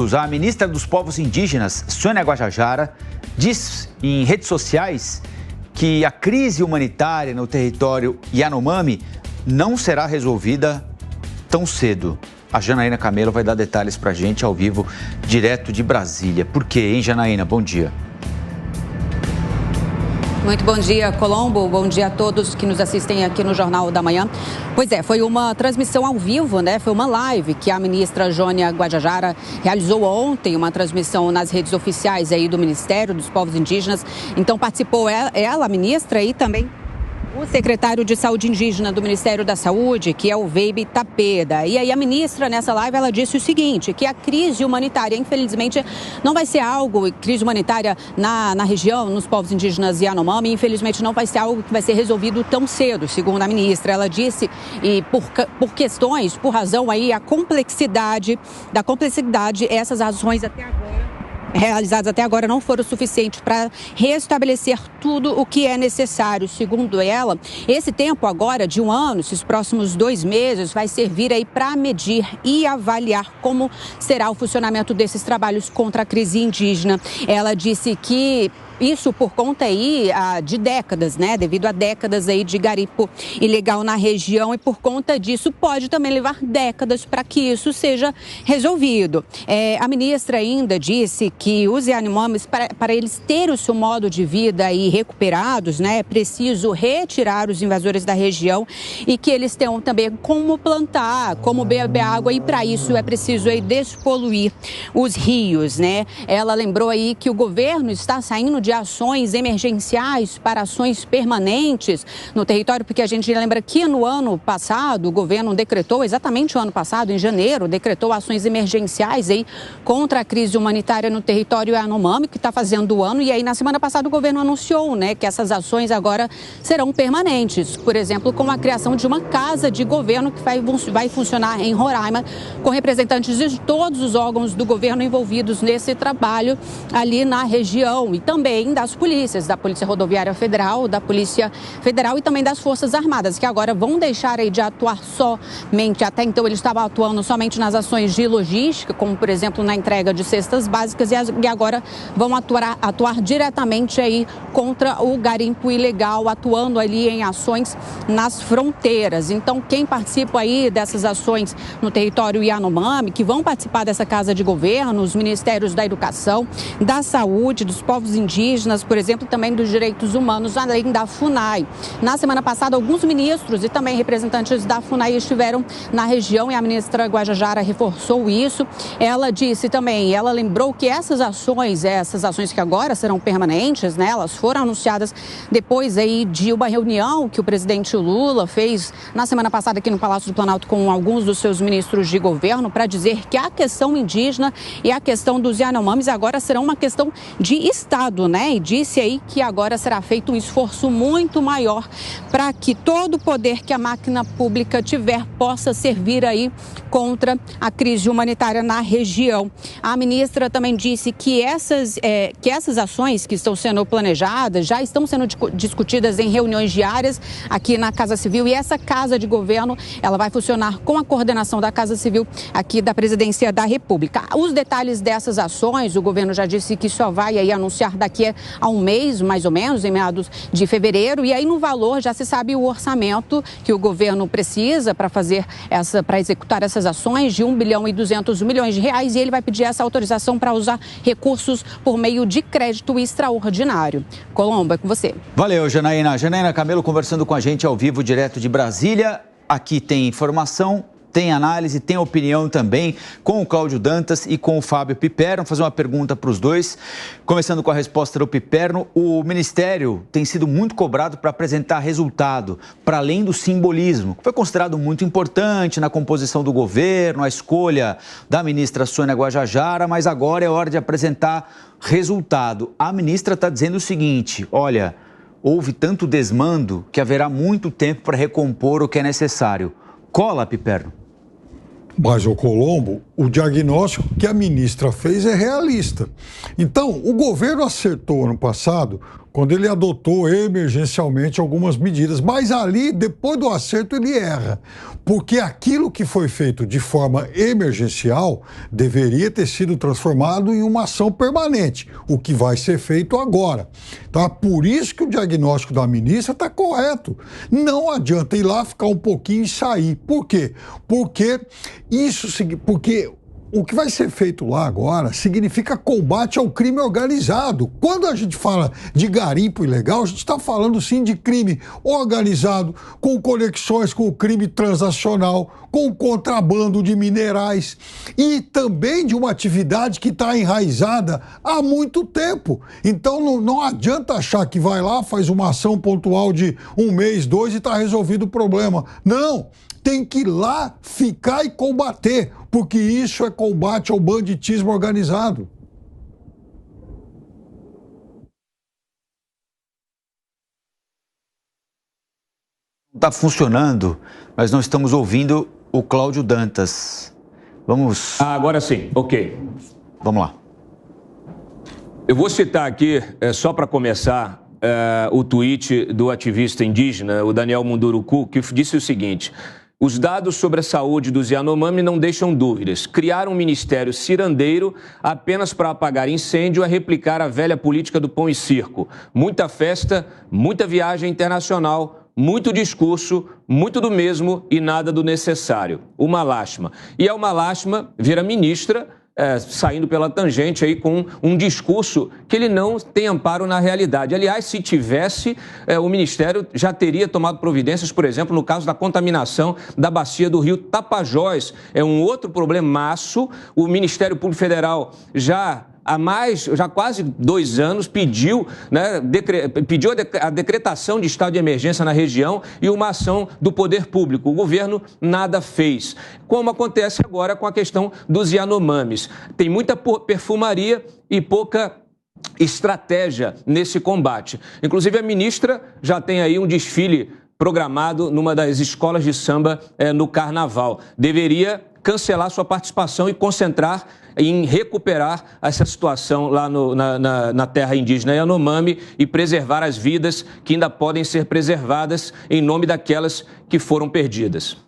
A ministra dos Povos Indígenas, Sônia Guajajara, diz em redes sociais que a crise humanitária no território Yanomami não será resolvida tão cedo. A Janaína Camelo vai dar detalhes para a gente ao vivo, direto de Brasília. Por quê, hein, Janaína? Bom dia. Muito bom dia, Colombo. Bom dia a todos que nos assistem aqui no Jornal da Manhã. Pois é, foi uma transmissão ao vivo, né? Foi uma live que a ministra Sônia Guajajara realizou ontem, uma transmissão nas redes oficiais aí do Ministério dos Povos Indígenas. Então participou ela, a ministra, e também o secretário de Saúde Indígena do Ministério da Saúde, que é o Veibe Tapeda. E aí a ministra, nessa live, ela disse o seguinte, que a crise humanitária, infelizmente, não vai ser algo, crise humanitária na região, nos povos indígenas Yanomami, infelizmente não vai ser algo que vai ser resolvido tão cedo, segundo a ministra. Ela disse, e por questões, por razão aí, da complexidade, essas ações realizadas até agora não foram suficientes para restabelecer tudo o que é necessário. Segundo ela, esse tempo agora de 1 ano, esses próximos 2 meses, vai servir aí para medir e avaliar como será o funcionamento desses trabalhos contra a crise indígena. Ela disse que isso por conta aí de décadas, né? Devido a décadas aí de garimpo ilegal na região, e por conta disso pode também levar décadas para que isso seja resolvido. A ministra ainda disse que os Yanomamis, para eles terem o seu modo de vida aí recuperados, né? É preciso retirar os invasores da região e que eles tenham também como plantar, como beber água, e para isso é preciso aí despoluir os rios, né? Ela lembrou aí que o governo está saindo de ações emergenciais para ações permanentes no território, porque a gente lembra que no ano passado o governo decretou, exatamente o ano passado, em janeiro, decretou ações emergenciais aí contra a crise humanitária no território Yanomami, que está fazendo o ano, e aí na semana passada o governo anunciou, né, que essas ações agora serão permanentes, por exemplo, com a criação de uma casa de governo que vai funcionar em Roraima, com representantes de todos os órgãos do governo envolvidos nesse trabalho ali na região, e também das polícias, da Polícia Rodoviária Federal, da Polícia Federal e também das Forças Armadas, que agora vão deixar aí de atuar somente, até então eles estavam atuando somente nas ações de logística, como por exemplo na entrega de cestas básicas, e agora vão atuar diretamente aí contra o garimpo ilegal, atuando ali em ações nas fronteiras. Então quem participa aí dessas ações no território Yanomami, que vão participar dessa casa de governo, os ministérios da Educação, da Saúde, dos povos indígenas, por exemplo, também dos direitos humanos, além da FUNAI. Na semana passada, alguns ministros e também representantes da FUNAI estiveram na região e a ministra Guajajara reforçou isso. Ela disse também, ela lembrou que essas ações que agora serão permanentes, né, elas foram anunciadas depois aí de uma reunião que o presidente Lula fez na semana passada aqui no Palácio do Planalto com alguns dos seus ministros de governo, para dizer que a questão indígena e a questão dos Yanomamis agora serão uma questão de Estado, né? E disse aí que agora será feito um esforço muito maior para que todo o poder que a máquina pública tiver possa servir aí contra a crise humanitária na região. A ministra também disse que essas ações que estão sendo planejadas já estão sendo discutidas em reuniões diárias aqui na Casa Civil, e essa casa de governo ela vai funcionar com a coordenação da Casa Civil aqui da Presidência da República. Os detalhes dessas ações, o governo já disse que só vai aí anunciar daqui a um mês, mais ou menos, em meados de fevereiro, e aí no valor já se sabe o orçamento que o governo precisa para executar essas ações, de 1,2 bilhão de reais, e ele vai pedir essa autorização para usar recursos por meio de crédito extraordinário. Colombo, é com você. Valeu, Janaína. Janaína Camelo conversando com a gente ao vivo, direto de Brasília. Aqui tem informação, tem análise, tem opinião também com o Cláudio Dantas e com o Fábio Piperno. Vou fazer uma pergunta para os dois. Começando com a resposta do Piperno, o Ministério tem sido muito cobrado para apresentar resultado, para além do simbolismo, que foi considerado muito importante na composição do governo, a escolha da ministra Sônia Guajajara, mas agora é hora de apresentar resultado. A ministra está dizendo o seguinte, olha, houve tanto desmando que haverá muito tempo para recompor o que é necessário. Cola, Piperno? Mas, o Colombo, o diagnóstico que a ministra fez é realista. Então, o governo acertou ano passado quando ele adotou emergencialmente algumas medidas, mas ali, depois do acerto, ele erra, porque aquilo que foi feito de forma emergencial deveria ter sido transformado em uma ação permanente, o que vai ser feito agora. Então, é por isso que o diagnóstico da ministra está correto. Não adianta ir lá, ficar um pouquinho e sair. Por quê? Porque o que vai ser feito lá agora significa combate ao crime organizado. Quando a gente fala de garimpo ilegal, a gente está falando sim de crime organizado, com conexões com o crime transacional, com o contrabando de minerais e também de uma atividade que está enraizada há muito tempo. Então não adianta achar que vai lá, faz uma ação pontual de 1 mês, 2 e está resolvido o problema. Não! Tem que ir lá, ficar e combater, porque isso é combate ao banditismo organizado. Está funcionando, mas não estamos ouvindo o Cláudio Dantas. Vamos... Agora sim, ok. Vamos lá. Eu vou citar aqui, só para começar, o tweet do ativista indígena, o Daniel Munduruku, que disse o seguinte: os dados sobre a saúde dos Yanomami não deixam dúvidas. Criar um ministério cirandeiro apenas para apagar incêndio é replicar a velha política do pão e circo. Muita festa, muita viagem internacional, muito discurso, muito do mesmo e nada do necessário. Uma lástima. E é uma lástima ver a ministra saindo pela tangente aí com um discurso que ele não tem amparo na realidade. Aliás, se tivesse, o Ministério já teria tomado providências, por exemplo, no caso da contaminação da bacia do rio Tapajós. É um outro problemaço. O Ministério Público Federal já quase 2 anos, pediu a decretação de estado de emergência na região e uma ação do poder público. O governo nada fez, como acontece agora com a questão dos Yanomamis. Tem muita perfumaria e pouca estratégia nesse combate. Inclusive, a ministra já tem aí um desfile programado numa das escolas de samba no Carnaval. Deveria cancelar sua participação e concentrar em recuperar essa situação lá na terra indígena Yanomami e preservar as vidas que ainda podem ser preservadas em nome daquelas que foram perdidas.